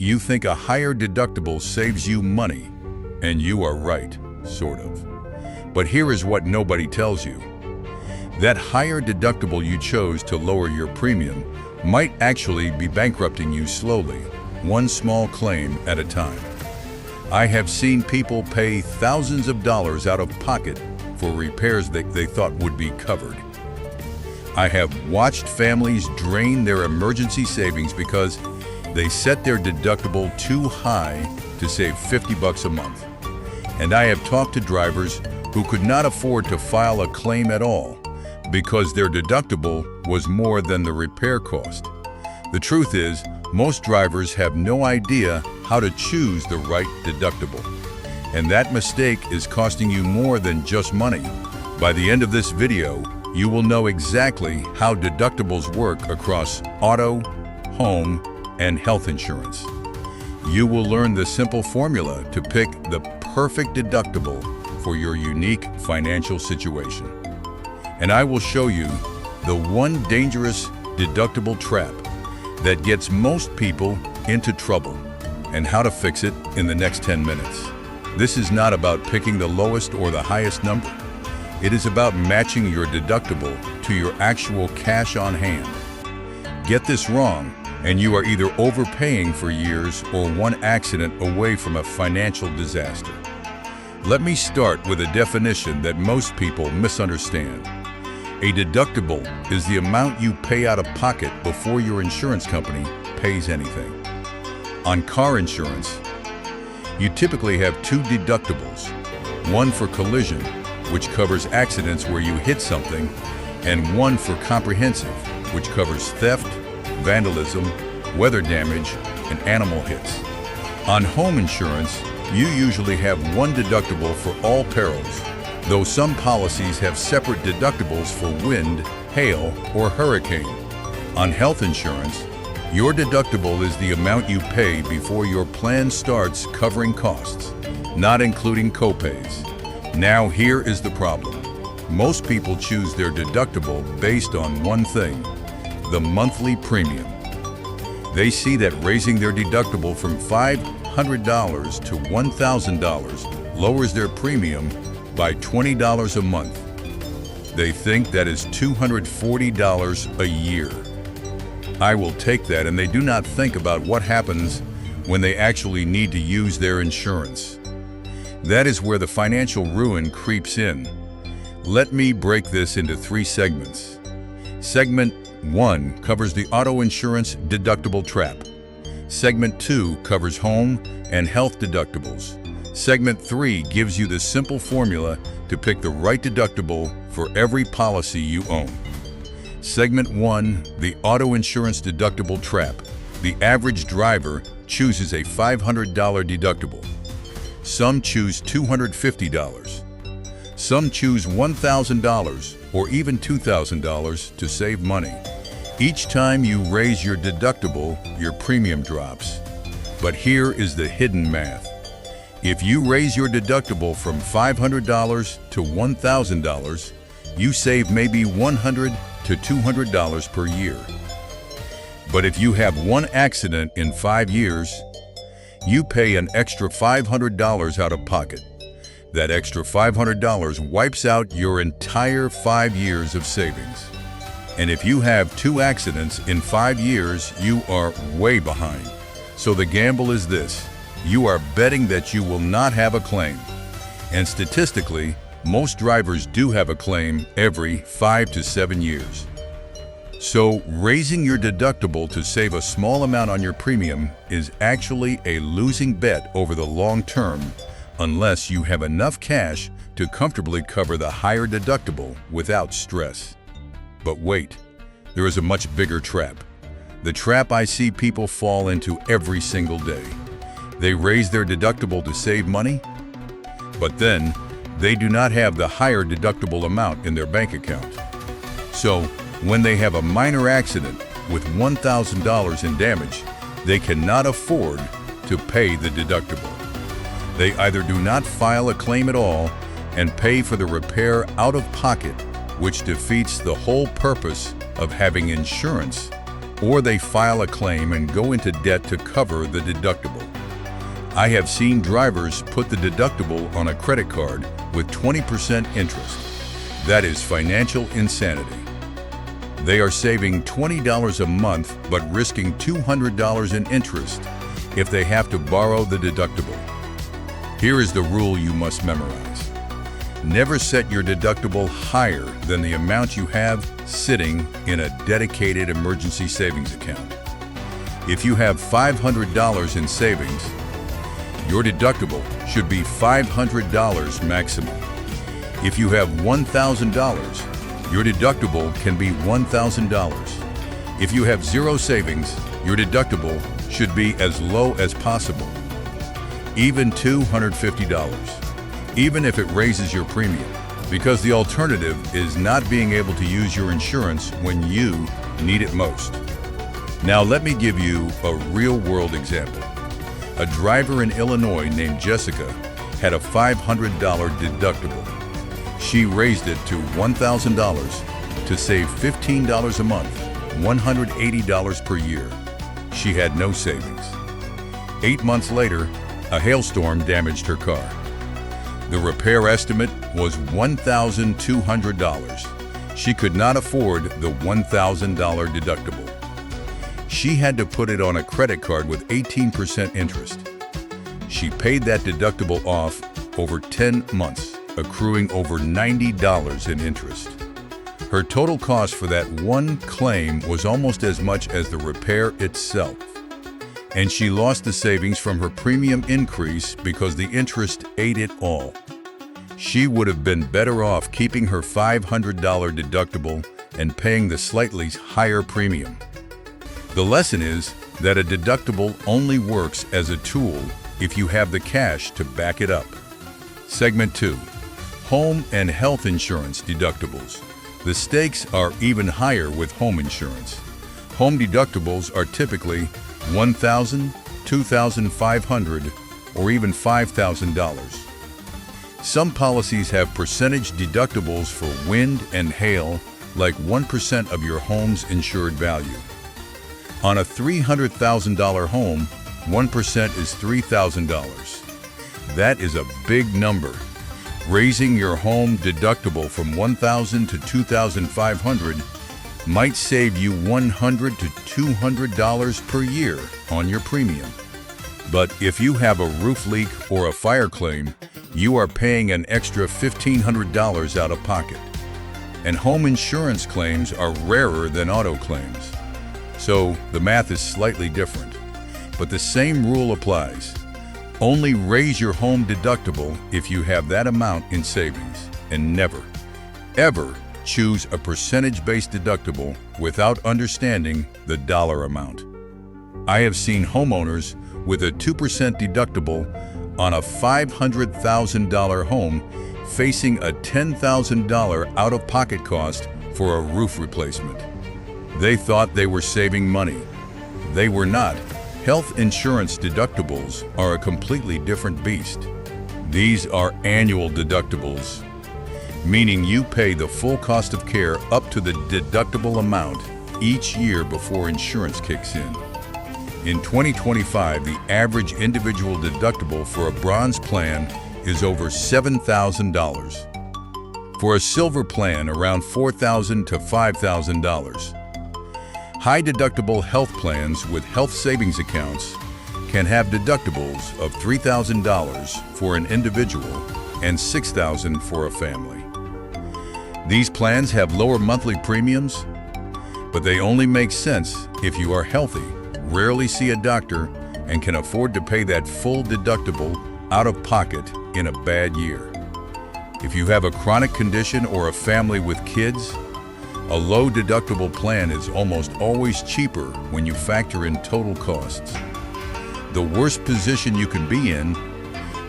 You think a higher deductible saves you money, and you are right, sort of. But here is what nobody tells you. That higher deductible you chose to lower your premium might actually be bankrupting you slowly, one small claim at a time. I have seen people pay thousands of dollars out of pocket for repairs that they thought would be covered. I have watched families drain their emergency savings because they set their deductible too high to save $50 a month. And I have talked to drivers who could not afford to file a claim at all because their deductible was more than the repair cost. The truth is, most drivers have no idea how to choose the right deductible. And that mistake is costing you more than just money. By the end of this video, you will know exactly how deductibles work across auto, home, and health insurance. You will learn the simple formula to pick the perfect deductible for your unique financial situation. And I will show you the one dangerous deductible trap that gets most people into trouble and how to fix it in the next 10 minutes. This is not about picking the lowest or the highest number. It is about matching your deductible to your actual cash on hand. Get this wrong, and you are either overpaying for years or one accident away from a financial disaster. Let me start with a definition that most people misunderstand. A deductible is the amount you pay out of pocket before your insurance company pays anything. On car insurance, you typically have two deductibles, one for collision, which covers accidents where you hit something, and one for comprehensive, which covers theft, vandalism, weather damage, and animal hits. On home insurance, you usually have one deductible for all perils, though some policies have separate deductibles for wind, hail, or hurricane. On health insurance, your deductible is the amount you pay before your plan starts covering costs, not including copays. Now here is the problem. Most people choose their deductible based on one thing: the monthly premium. They see that raising their deductible from $500 to $1,000 lowers their premium by $20 a month. They think that is $240 a year. I will take that, and they do not think about what happens when they actually need to use their insurance. That is where the financial ruin creeps in. Let me break this into 3 segments. Segment 1 covers the auto insurance deductible trap. Segment 2 covers home and health deductibles. Segment 3 gives you the simple formula to pick the right deductible for every policy you own. Segment 1, the auto insurance deductible trap. The average driver chooses a $500 deductible. Some choose $250. Some choose $1,000 or even $2,000 to save money. Each time you raise your deductible, your premium drops. But here is the hidden math. If you raise your deductible from $500 to $1,000, you save maybe $100 to $200 per year. But if you have one accident in 5 years, you pay an extra $500 out of pocket. That extra $500 wipes out your entire 5 years of savings. And if you have 2 accidents in 5 years, you are way behind. So the gamble is this: you are betting that you will not have a claim. And statistically, most drivers do have a claim every 5 to 7 years. So raising your deductible to save a small amount on your premium is actually a losing bet over the long term, unless you have enough cash to comfortably cover the higher deductible without stress. But wait, there is a much bigger trap. The trap I see people fall into every single day. They raise their deductible to save money, but then they do not have the higher deductible amount in their bank account. So when they have a minor accident with $1,000 in damage, they cannot afford to pay the deductible. They either do not file a claim at all and pay for the repair out of pocket, which defeats the whole purpose of having insurance or they file a claim and go into debt to cover the deductible. I have seen drivers put the deductible on a credit card with 20% interest. That is financial insanity. They are saving $20 a month but risking $200 in interest if they have to borrow the deductible. Here is the rule you must memorize. Never set your deductible higher than the amount you have sitting in a dedicated emergency savings account. If you have $500 in savings, your deductible should be $500 maximum. If you have $1,000, your deductible can be $1,000. If you have zero savings, your deductible should be as low as possible, even $250, even if it raises your premium, because the alternative is not being able to use your insurance when you need it most. Now let me give you a real-world example. A driver in Illinois named Jessica had a $500 deductible. She raised it to $1,000 to save $15 a month, $180 per year. She had no savings. 8 months later, a hailstorm damaged her car. The repair estimate was $1,200. She could not afford the $1,000 deductible. She had to put it on a credit card with 18% interest. She paid that deductible off over 10 months, accruing over $90 in interest. Her total cost for that one claim was almost as much as the repair itself. And she lost the savings from her premium increase because the interest ate it all. She would have been better off keeping her $500 deductible and paying the slightly higher premium. The lesson is that a deductible only works as a tool if you have the cash to back it up. Segment 2. Home and health insurance deductibles. The stakes are even higher with home insurance. Home deductibles are typically $1,000, $2,500, or even $5,000. Some policies have percentage deductibles for wind and hail, like 1% of your home's insured value. On a $300,000 home, 1% is $3,000. That is a big number. Raising your home deductible from $1,000 to $2,500 might save you $100 to $200 per year on your premium. But if you have a roof leak or a fire claim, you are paying an extra $1,500 out of pocket. And home insurance claims are rarer than auto claims. So the math is slightly different, but the same rule applies. Only raise your home deductible if you have that amount in savings, and never, ever choose a percentage-based deductible without understanding the dollar amount. I have seen homeowners with a 2% deductible on a $500,000 home facing a $10,000 out-of-pocket cost for a roof replacement. They thought they were saving money. They were not. Health insurance deductibles are a completely different beast. These are annual deductibles, meaning you pay the full cost of care up to the deductible amount each year before insurance kicks in. In 2025, the average individual deductible for a bronze plan is over $7,000. For a silver plan, around $4,000 to $5,000. High deductible health plans with health savings accounts can have deductibles of $3,000 for an individual and $6,000 for a family. These plans have lower monthly premiums, but they only make sense if you are healthy, rarely see a doctor, and can afford to pay that full deductible out of pocket in a bad year. If you have a chronic condition or a family with kids, a low deductible plan is almost always cheaper when you factor in total costs. The worst position you can be in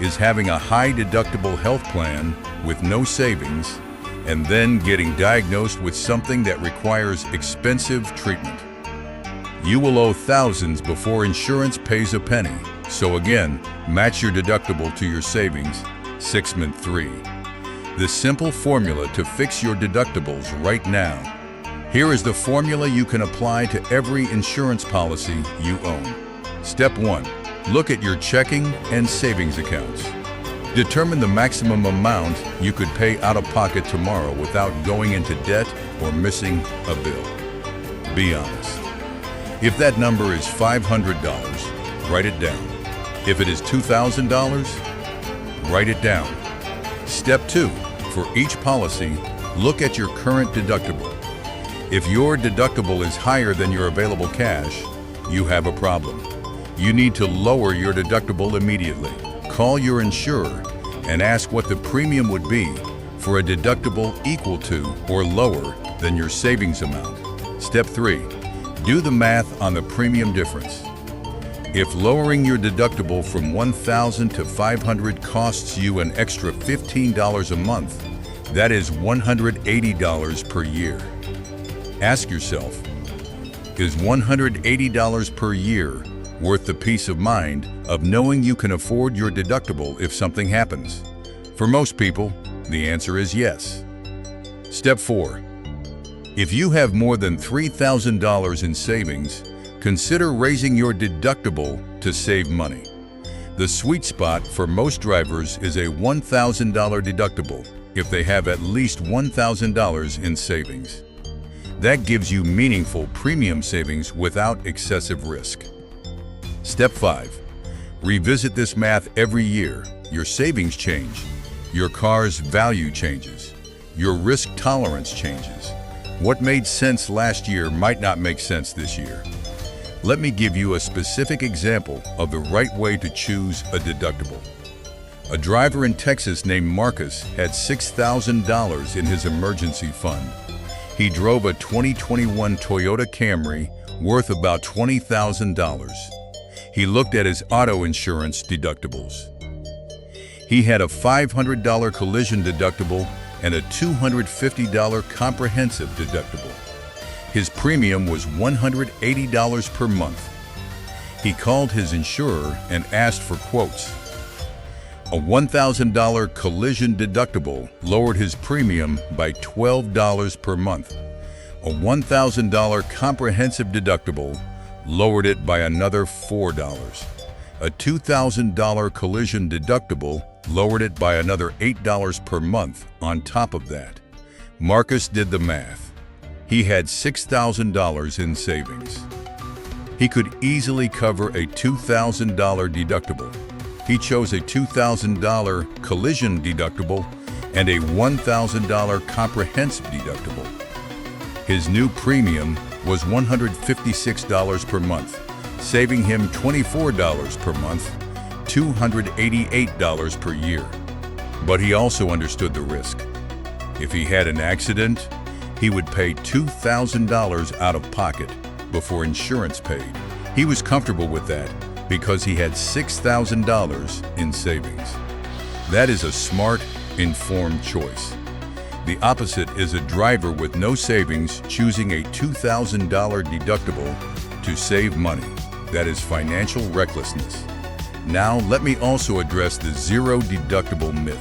is having a high deductible health plan with no savings and then getting diagnosed with something that requires expensive treatment. You will owe thousands before insurance pays a penny. So again, match your deductible to your savings. Segment 3. The simple formula to fix your deductibles right now. Here is the formula you can apply to every insurance policy you own. Step 1. Look at your checking and savings accounts. Determine the maximum amount you could pay out of pocket tomorrow without going into debt or missing a bill. Be honest. If that number is $500, write it down. If it is $2,000, write it down. Step 2. For each policy, look at your current deductible. If your deductible is higher than your available cash, you have a problem. You need to lower your deductible immediately. Call your insurer and ask what the premium would be for a deductible equal to or lower than your savings amount. Step 3. Do the math on the premium difference. If lowering your deductible from $1,000 to $500 costs you an extra $15 a month, that is $180 per year. Ask yourself, is $180 per year worth the peace of mind of knowing you can afford your deductible if something happens? For most people, the answer is yes. Step 4. If you have more than $3,000 in savings, consider raising your deductible to save money. The sweet spot for most drivers is a $1,000 deductible if they have at least $1,000 in savings. That gives you meaningful premium savings without excessive risk. Step 5. Revisit this math every year. Your savings change. Your car's value changes. Your risk tolerance changes. What made sense last year might not make sense this year. Let me give you a specific example of the right way to choose a deductible. A driver in Texas named Marcus had $6,000 in his emergency fund. He drove a 2021 Toyota Camry worth about $20,000. He looked at his auto insurance deductibles. He had a $500 collision deductible and a $250 comprehensive deductible. His premium was $180 per month. He called his insurer and asked for quotes. A $1,000 collision deductible lowered his premium by $12 per month. A $1,000 comprehensive deductible lowered it by another $4. A $2,000 collision deductible lowered it by another $8 per month on top of that. Marcus did the math. He had $6,000 in savings. He could easily cover a $2,000 deductible. He chose a $2,000 collision deductible and a $1,000 comprehensive deductible. His new premium was $156 per month, saving him $24 per month, $288 per year. But he also understood the risk. If he had an accident, he would pay $2,000 out of pocket before insurance paid. He was comfortable with that because he had $6,000 in savings. That is a smart, informed choice. The opposite is a driver with no savings choosing a $2,000 deductible to save money. That is financial recklessness. Now, let me also address the zero deductible myth.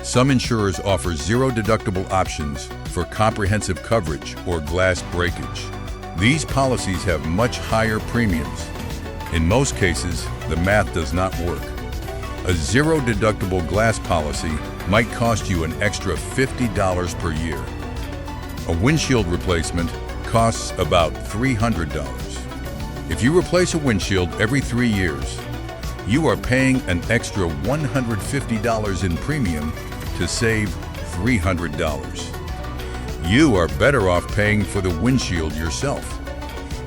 Some insurers offer zero deductible options for comprehensive coverage or glass breakage. These policies have much higher premiums. In most cases, the math does not work. A zero deductible glass policy might cost you an extra $50 per year. A windshield replacement costs about $300. If you replace a windshield every 3 years, you are paying an extra $150 in premium to save $300. You are better off paying for the windshield yourself.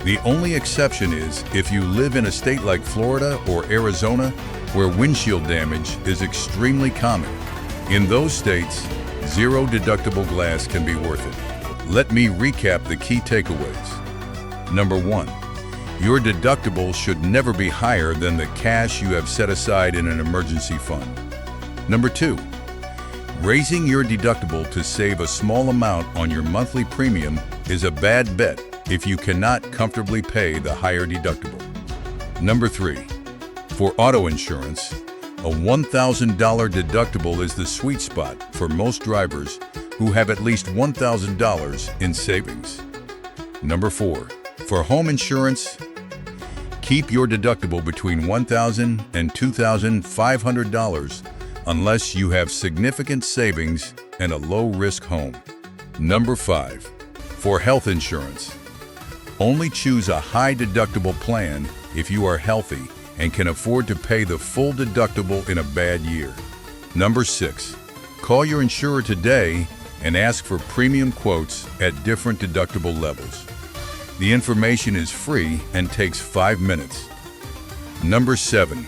The only exception is if you live in a state like Florida or Arizona, where windshield damage is extremely common. In those states, zero deductible glass can be worth it. Let me recap the key takeaways. Number 1, your deductible should never be higher than the cash you have set aside in an emergency fund. Number 2, raising your deductible to save a small amount on your monthly premium is a bad bet if you cannot comfortably pay the higher deductible. Number 3, for auto insurance, a $1,000 deductible is the sweet spot for most drivers who have at least $1,000 in savings. Number 4. For home insurance, keep your deductible between $1,000 and $2,500 unless you have significant savings and a low-risk home. Number 5. For health insurance, only choose a high-deductible plan if you are healthy and can afford to pay the full deductible in a bad year. Number 6. Call your insurer today and ask for premium quotes at different deductible levels. The information is free and takes 5 minutes. Number 7.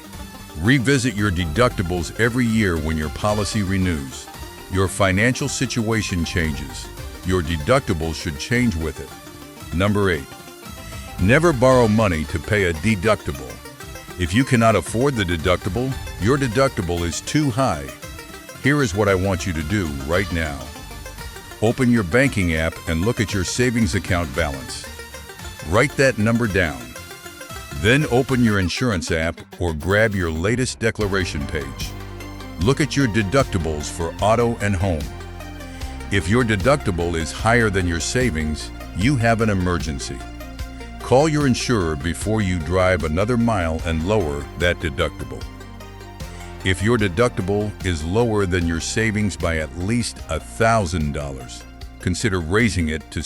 Revisit your deductibles every year when your policy renews. Your financial situation changes. Your deductibles should change with it. Number 8. Never borrow money to pay a deductible. If you cannot afford the deductible, your deductible is too high. Here is what I want you to do right now. Open your banking app and look at your savings account balance. Write that number down. Then open your insurance app or grab your latest declaration page. Look at your deductibles for auto and home. If your deductible is higher than your savings, you have an emergency. Call your insurer before you drive another mile and lower that deductible. If your deductible is lower than your savings by at least $1,000, consider raising it to